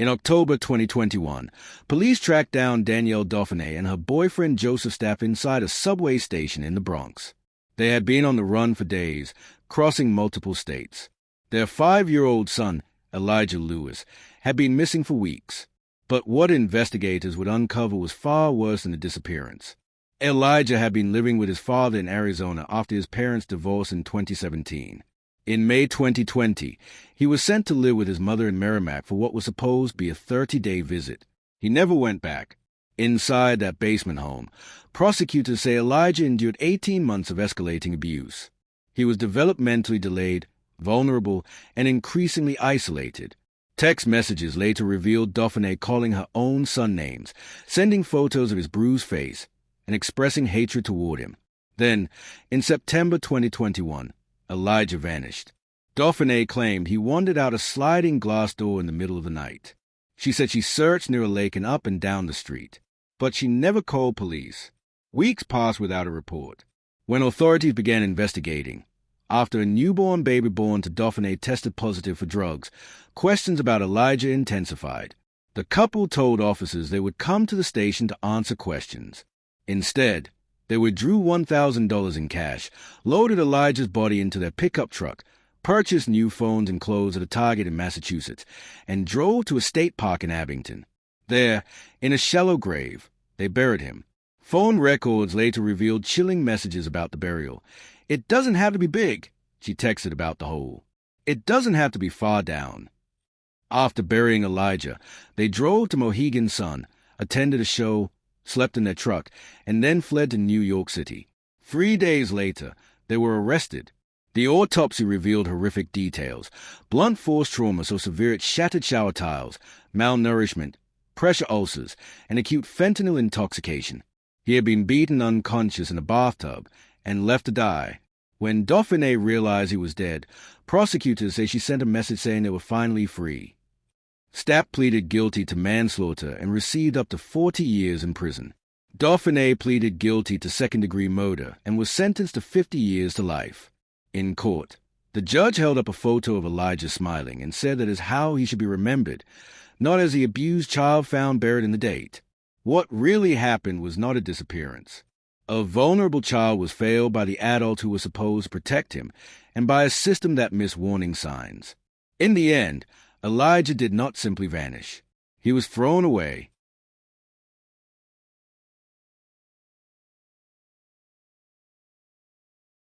In October 2021, police tracked down Danielle Dauphinais and her boyfriend Joseph Stapp inside a subway station in the Bronx. They had been on the run for days, crossing multiple states. Their 5-year-old son, Elijah Lewis, had been missing for weeks. But what investigators would uncover was far worse than a disappearance. Elijah had been living with his father in Arizona after his parents' divorce in 2017. In May 2020, he was sent to live with his mother in Merrimack for what was supposed to be a 30-day visit. He never went back. Inside that basement home, prosecutors say Elijah endured 18 months of escalating abuse. He was developmentally delayed, vulnerable, and increasingly isolated. Text messages later revealed Dauphinais calling her own son names, sending photos of his bruised face, and expressing hatred toward him. Then, in September 2021, Elijah vanished. Dauphinais claimed he wandered out a sliding glass door in the middle of the night. She said she searched near a lake and up and down the street, but she never called police. Weeks passed without a report. When authorities began investigating, after a newborn baby born to Dauphinais tested positive for drugs, questions about Elijah intensified. The couple told officers they would come to the station to answer questions. Instead, they withdrew $1,000 in cash, loaded Elijah's body into their pickup truck, purchased new phones and clothes at a Target in Massachusetts, and drove to a state park in Abington. There, in a shallow grave, they buried him. Phone records later revealed chilling messages about the burial. "It doesn't have to be big," she texted about the hole. "It doesn't have to be far down." After burying Elijah, they drove to Mohegan Sun, attended a show, slept in their truck, and then fled to New York City. 3 days later, they were arrested. The autopsy revealed horrific details: blunt force trauma so severe it shattered shower tiles, malnourishment, pressure ulcers, and acute fentanyl intoxication. He had been beaten unconscious in a bathtub and left to die. When Dauphinais realized he was dead, prosecutors say she sent a message saying they were finally free. Stapp pleaded guilty to manslaughter and received up to 40 years in prison. Dauphinais pleaded guilty to second-degree murder and was sentenced to 50 years to life. In court, the judge held up a photo of Elijah smiling and said that is how he should be remembered, not as the abused child found buried in the date. What really happened was not a disappearance. A vulnerable child was failed by the adults who were supposed to protect him and by a system that missed warning signs. In the end, Elijah did not simply vanish. He was thrown away,